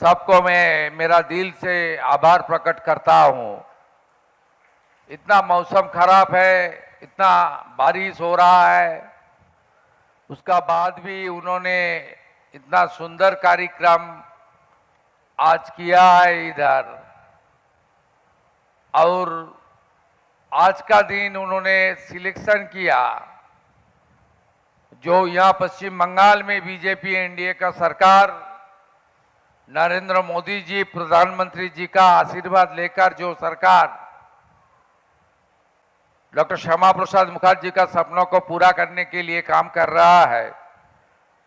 सबको मैं मेरा दिल से आभार प्रकट करता हूं। इतना मौसम खराब है, इतना बारिश हो रहा है, उसका बाद भी उन्होंने इतना सुंदर कार्यक्रम आज किया है इधर। और आज का दिन उन्होंने सिलेक्शन किया जो यहाँ पश्चिम बंगाल में बीजेपी एनडीए का सरकार नरेंद्र मोदी जी प्रधानमंत्री जी का आशीर्वाद लेकर जो सरकार डॉक्टर श्यामा प्रसाद मुखर्जी का सपनों को पूरा करने के लिए काम कर रहा है,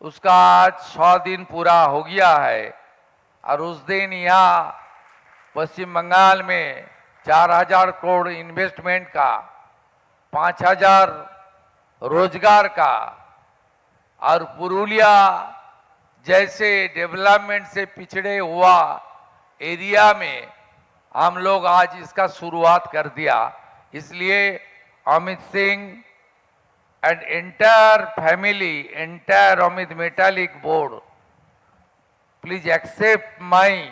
उसका आज 100 दिन पूरा हो गया है। और उस दिन यहाँ पश्चिम बंगाल में 4000 करोड़ इन्वेस्टमेंट का, 5000 रोजगार का और पुरुलिया जैसे डेवलपमेंट से पिछड़े हुआ एरिया में हम लोग आज इसका शुरुआत कर दिया। इसलिए Amit Singh and entire family, entire Amit metallic board, please accept my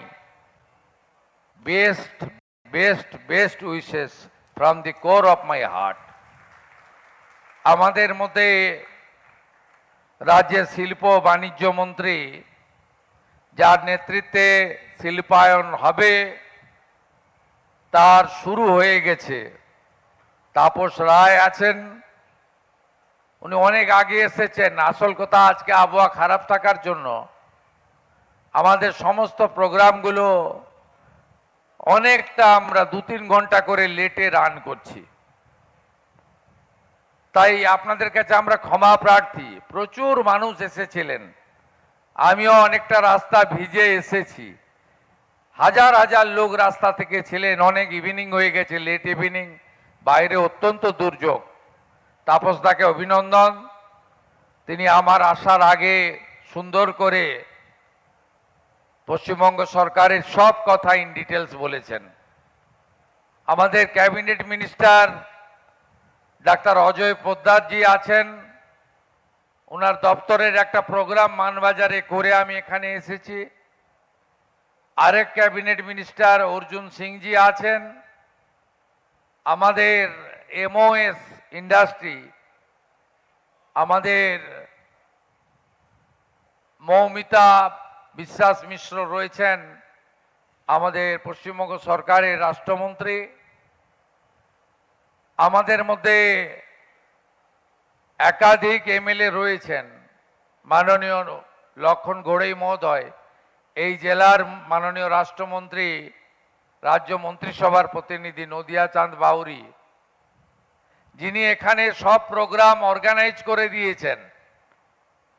best wishes from the core of my heart. আমাদের মধ্যে রাজ্যের শিল্প বাণিজ্য মন্ত্রী যার নেতৃত্বে শিল্পায়ন হবে তার শুরু হয়ে গেছে, তাপস রায় আছেন, উনি অনেক আগে এসেছেন। আসল কথা আজকে আবহাওয়া খারাপ থাকার জন্য আমাদের সমস্ত প্রোগ্রামগুলো অনেকটা আমরা 2-3 ঘন্টা করে লেটে রান করছি। তাই আপনাদের কাছে আমরা ক্ষমা প্রার্থী। প্রচুর মানুষ এসেছিলেন, আমিও অনেকটা রাস্তা ভিজে এসেছি। হাজার হাজার লোক রাস্তা থেকে ছিলেন, অনেক ইভিনিং হয়ে গেছে, লেট ইভিনিং, বাইরে অত্যন্ত দুর্যোগ। তাপসদাকে অভিনন্দন, তিনি আমার আসার আগে সুন্দর করে পশ্চিমবঙ্গ সরকারের সব কথা ইন ডিটেলস বলেছেন। আমাদের cabinet minister doctor Ajay Poddar ji আছেন, ওনার দপ্তরের একটা প্রোগ্রাম মানবাজারে করে আমি এখানে এসেছি। আরেক ক্যাবিনেট মিনিস্টার অর্জুন সিং জি আছেন। আমাদের এমওএস ইন্ডাস্ট্রি, আমাদের মৌমিতা বিশ্বাস মিশ্র রয়েছেন, আমাদের পশ্চিমবঙ্গ সরকারের রাষ্ট্রমন্ত্রী। আমাদের মধ্যে একাধিক এমএলএ রয়েছেন, মাননীয় লক্ষণ ঘোড়াই মহোদয়, এই জেলার মাননীয় রাষ্ট্রমন্ত্রী, রাজ্য মন্ত্রিসভার প্রতিনিধি নদিয়া চাঁদ বাউরি, যিনি এখানে সব প্রোগ্রাম অর্গানাইজ করে দিয়েছেন।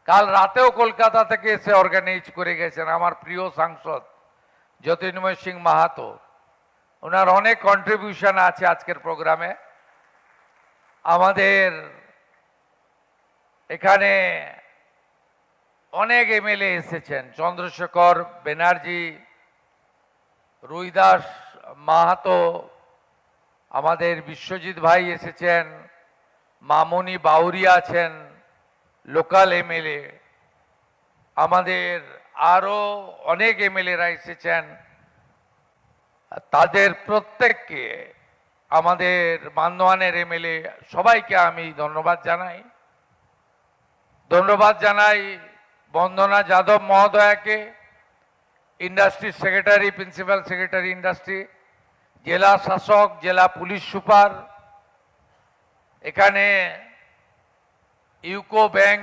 কাল রাতেও কলকাতা থেকে এসে অর্গানাইজ করে গেছেন আমার প্রিয় সাংসদ জ্যোতির্ময় সিং মাহাতো। ওনার অনেক কন্ট্রিবিউশন আছে আজকের প্রোগ্রামে। আমাদের এখানে অনেক এমএলএ এসেছেন, চন্দ্রশেখর ব্যানার্জি, রুইদাস মাহাতো, আমাদের বিশ্বজিৎ ভাই এসেছেন, মামনি বাউরি আছেন, লোকাল এমএলএ, আমাদের আরো অনেক এমএলএরা এসেছেন। তাদের প্রত্যেককে, আমাদের বান্দোয়ানের এমএলএ সবাইকে আমি ধন্যবাদ জানাই। বন্দনা যাদব মহোদয়াকে, industry secretary, principal secretary industry, জেলা শাসক, জেলা পুলিশ সুপার, এখানে ইউকো ব্যাংক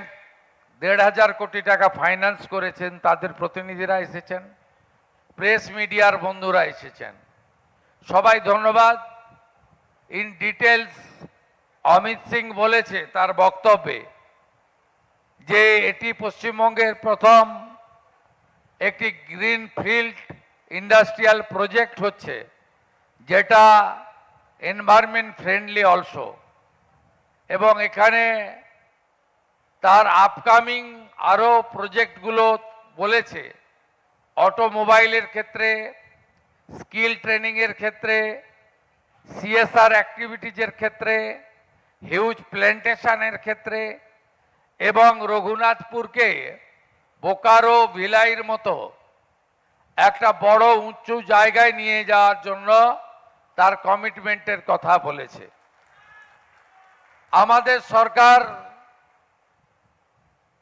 1500 কোটি টাকা ফাইন্যান্স করেছেন, তাদের প্রতিনিধিরা এসেছেন, প্রেস মিডিয়ার বন্ধুরা এসেছেন, সবাই ধন্যবাদ। ইন ডিটেলস অমিত সিং বলেছে তার বক্তব্যে যে এটি পশ্চিমবঙ্গের প্রথম একটি গ্রিন ফিল্ড ইন্ডাস্ট্রিয়াল প্রজেক্ট হচ্ছে, যেটা এনভায়রনমেন্ট ফ্রেন্ডলি অলসো। এবং এখানে তার আপকামিং আরও প্রজেক্টগুলো বলেছে, অটোমোবাইলের ক্ষেত্রে, স্কিল ট্রেনিংয়ের ক্ষেত্রে, সিএসআর অ্যাক্টিভিটিজের ক্ষেত্রে, হিউজ প্ল্যান্টেশনের ক্ষেত্রে, এবং রঘুনাথপুরকে বোকারো ভিলাইয়ের মতো একটা বড় উঁচু জায়গায় নিয়ে যাওয়ার জন্য তার কমিটমেন্টের কথা বলেছে। আমাদের সরকার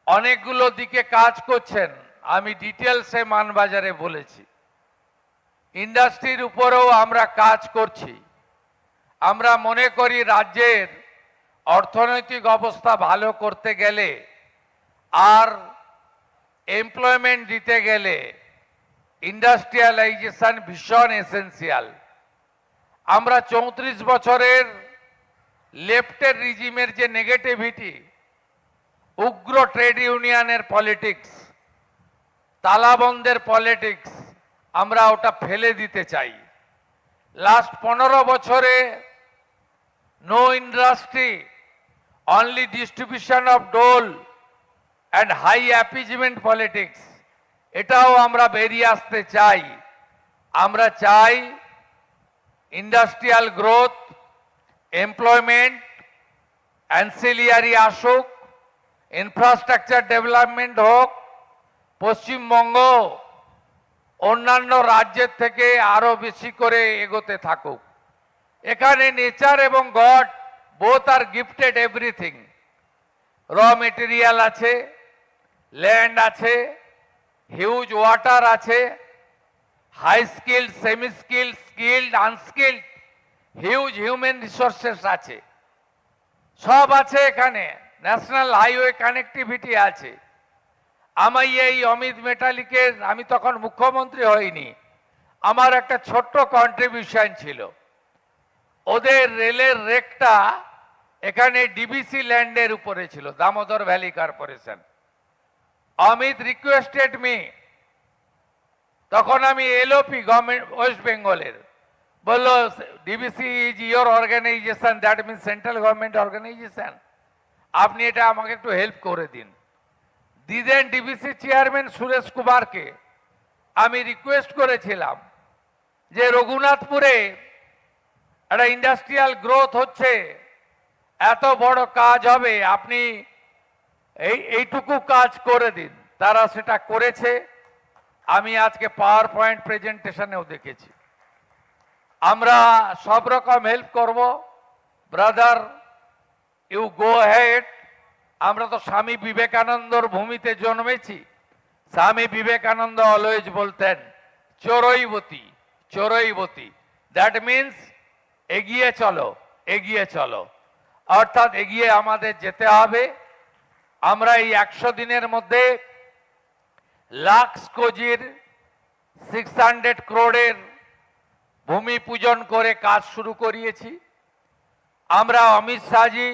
অনেকগুলো দিকে কাজ করছেন, আমি ডিটেলসে মানবাজারে বলেছি। ইন্ডাস্ট্রির উপরেও আমরা কাজ করছি। আমরা মনে করি রাজ্যের অর্থনৈতিক অবস্থা ভালো করতে গেলে আর এমপ্লয়মেন্ট দিতে গেলে ইন্ডাস্ট্রিয়ালাইজেশন ভীষণ এসেন্সিয়াল। আমরা 34 বছরের লেফটের রিজিমের যে নেগেটিভিটি, উগ্র ট্রেড ইউনিয়নের পলিটিক্স, তালাবন্দের পলিটিক্স, আমরা ওটা ফেলে দিতে চাই। লাস্ট 15 বছরে no industry, only distribution of dole and high appeasement politics, এটাও আমরা বেরিয়ে আসতে চাই। আমরা চাই ইন্ডাস্ট্রিয়াল গ্রোথ, এমপ্লয়মেন্ট, অ্যান্সিলিয়ারি আসুক, ইনফ্রাস্ট্রাকচার ডেভেলপমেন্ট হোক। পশ্চিমবঙ্গ অন্যান্য রাজ্যের থেকে আরো বেশি করে এগোতে থাকুক। এখানে নেচার এবং God both are gifted everything. Raw material আছে, ল্যান্ড আছে, হিউজ ওয়াটার আছে, high skilled, semi skilled, skilled, unskilled, huge human resources আছে, সব আছে এখানে। ন্যাশনাল হাইওয়ে কানেক্টিভিটি আছে। আমি এই অমিত মেটালিকের, আমি তখন মুখ্যমন্ত্রী হইনি, আমার একটা ছোট্ট কন্ট্রিবিউশন ছিল। ওদের রেলের রেকটা এখানে ডিবিসি ল্যান্ডের উপরে ছিল, Damodar valley corporation. Amit requested me, তখন আমি এলওপি গভর্নমেন্ট ওয়েস্ট বেঙ্গলের, বললো DBC is your organisation, that means central government organisation, আপনি এটা আমাকে একটু হেল্প করে দিন। দিদেন ডিবিসি চেয়ারম্যান সুরেশ কুমারকে আমি রিকোয়েস্ট করেছিলাম যে রঘুনাথপুরে একটা ইন্ডাস্ট্রিয়াল গ্রোথ হচ্ছে, এত বড় কাজ হবে, আপনি এইটুকু কাজ করে দিন। তারা সেটা করেছে। আমি আজকে পাওয়ার পয়েন্ট প্রেজেন্টেশনেও দেখেছি। আমরা সব রকম হেল্প করব। Brother, you go ahead. আমরা তো স্বামী বিবেকানন্দর ভূমিতে জন্মেছি। স্বামী বিবেকানন্দ অলওয়েজ বলতেন চোরইবতী, চোরইবতী, দ্যাট মিনস এগিয়ে চলো, এগিয়ে চলো, অর্থাৎ এগিয়ে আমাদের যেতে হবে। আমরা এই 100 দিনের মধ্যে লাক্স কোজির 600 crore ভূমি পূজন করে কাজ শুরু করিয়েছি। আমরা অমিত শাহজি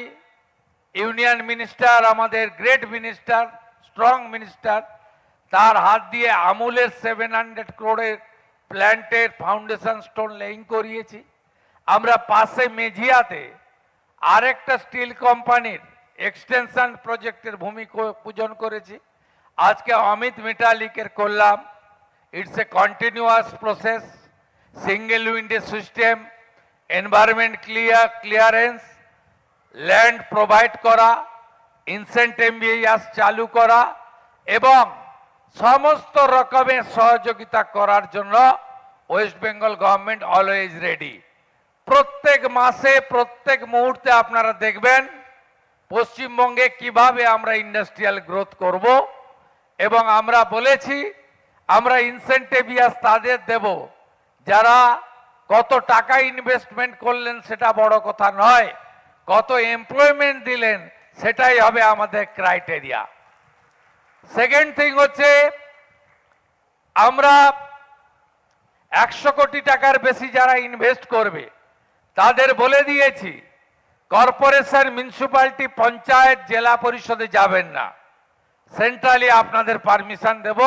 ইউনিয়ন মিনিস্টার, আমাদের গ্রেট মিনিস্টার, স্ট্রং মিনিস্টার, তার হাত দিয়ে আমুলের 700 crore প্ল্যান্টের ফাউন্ডেশন স্টোন লেইং করিয়েছি। আমরা পাশে মেঝিয়াতে আরেকটা স্টিল কোম্পানির এক্সটেনশন প্রজেক্টের ভূমি পূজন করেছি। আজকে অমিত মেটালিকের করলাম। It's a continuous process, single window system, environment clearance, land provide করা, ইনসেন্টিভ চালু করা এবং সমস্ত রকমের সহযোগিতা করার জন্য West Bengal government always ready. প্রত্যেক মাসে, প্রত্যেক মুহূর্তে আপনারা দেখবেন পশ্চিমবঙ্গে কিভাবে আমরা ইন্ডাস্ট্রিয়াল গ্রোথ করব। এবং আমরা বলেছি আমরা ইনসেন্টিভ তাদের দেব যারা কত টাকা ইনভেস্টমেন্ট করলেন সেটা বড় কথা নয়, কত এমপ্লয়মেন্ট দিলেন সেটাই হবে আমাদের ক্রাইটেরিয়া। সেকেন্ড থিং হচ্ছে আমরা 100 কোটি টাকার বেশি যারা ইনভেস্ট করবে তাদের বলে দিয়েছি কর্পোরেশন, মিউনিসিপ্যালিটি, পঞ্চায়েত, জেলা পরিষদে যাবেন না, সেন্ট্রালি আপনাদের পারমিশন দেব।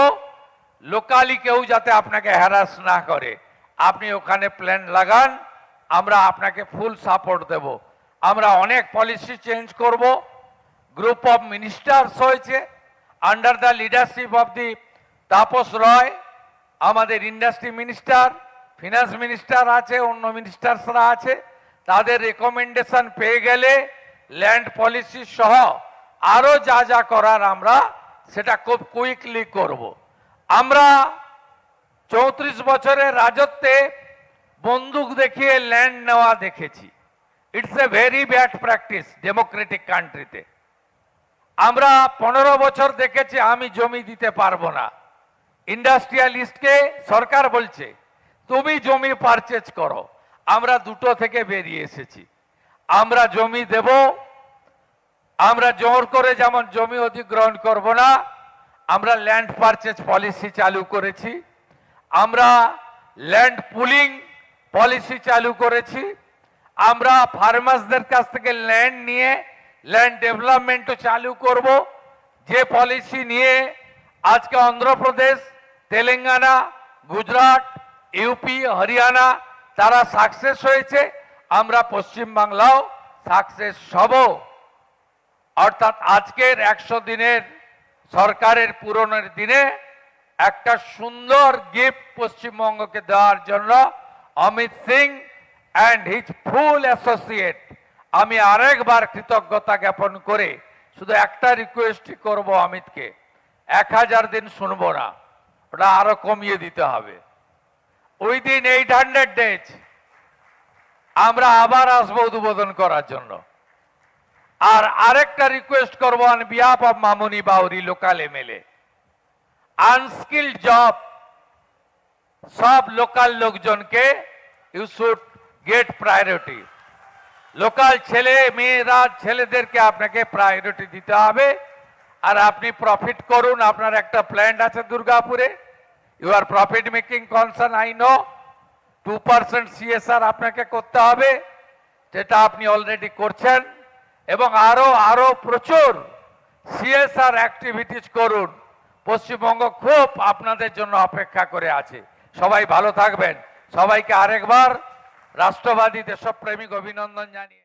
লোকালি কেউ যাতে আপনাকে হ্যারাস না করে, আপনি ওখানে প্ল্যান লাগান, আমরা আপনাকে ফুল সাপোর্ট দেব। আমরা অনেক পলিসি চেঞ্জ করব। গ্রুপ অফ মিনিস্টার্স হয়েছে under the leadership of the Tapas Roy, আমাদের ইন্ডাস্ট্রি মিনিস্টার, ফিনান্স মিনিস্টার আছে, অন্য মিনিস্টার্সরা আছে। তাদের রেকমেন্ডেশন পেয়ে গেলে ল্যান্ড পলিসি সহ আরো যা যা করার আমরা সেটা খুব কুইকলি করব। আমরা 34 বছরের রাজত্বে বন্দুক দেখিয়ে ল্যান্ড নেওয়া দেখেছি। It's a very bad practice Democratic কান্ট্রিতে। আমরা 15 বছর দেখেছি আমি জমি দিতে পারবো না। ইন্ডাস্ট্রিয়ালিস্টকে সরকার বলছে তুমি জমি পারচেজ করো। আমরা দুটো থেকে বেরিয়ে এসেছি। আমরা জমি দেব, আমরা জোর করে যেমন জমি অধিগ্রহণ করব না। আমরা ল্যান্ড পারচেজ পলিসি চালু করেছি, আমরা ল্যান্ড পুলিং পলিসি চালু করেছি, আমরা ফার্মার্সদের কাছ থেকে ল্যান্ড নিয়ে ল্যান্ড ডেভেলপমেন্টও চালু করব। যে পলিসি নিয়ে আজকে অন্ধ্রপ্রদেশ, তেলেঙ্গানা, গুজরাট, ইউপি, হরিয়ানা তারা সাকসেস হয়েছে, আমরা পশ্চিমবাংলাও সাকসেস হব। অর্থাৎ আজকের 100 দিনের সরকারের পূরণের দিনে একটা সুন্দর গিফট পশ্চিমবঙ্গকে দেওয়ার জন্য Amit Singh and his full associate আমি আরেকবার কৃতজ্ঞতা জ্ঞাপন করে শুধু একটা রিকোয়েস্টই করব অমিতকে, 1000 দিন শুনবো না, ওটা আরো কমিয়ে দিতে হবে। উইদিন 800 ডেজ আমরা আবার আসবো উদ্বোধন করার জন্য। আর আরেকটা রিকোয়েস্ট করবো on behalf of Mamuni Bauri local MLA, unskilled job সব লোকাল লোকজনকে you should get priority. Local ছেলে মেয়েরা ছেলেদেরকে আপনাকে প্রায়োরিটি দিতে হবে। আর আপনি প্রফিট করুন, আপনার একটা প্ল্যান্ট আছে দুর্গাপুরে, you are profit making concern I know, 2% CSR আপনাকে করতে হবে, যেটা আপনি অলরেডি করছেন। এবং আরো প্রচুর CSR অ্যাক্টিভিটিস করুন। পশ্চিমবঙ্গ খুব আপনাদের জন্য অপেক্ষা করে আছে। সবাই ভালো থাকবেন। সবাইকে আরেকবার রাষ্ট্রবাদী দেশপ্রেমিক অভিনন্দন জানিয়ে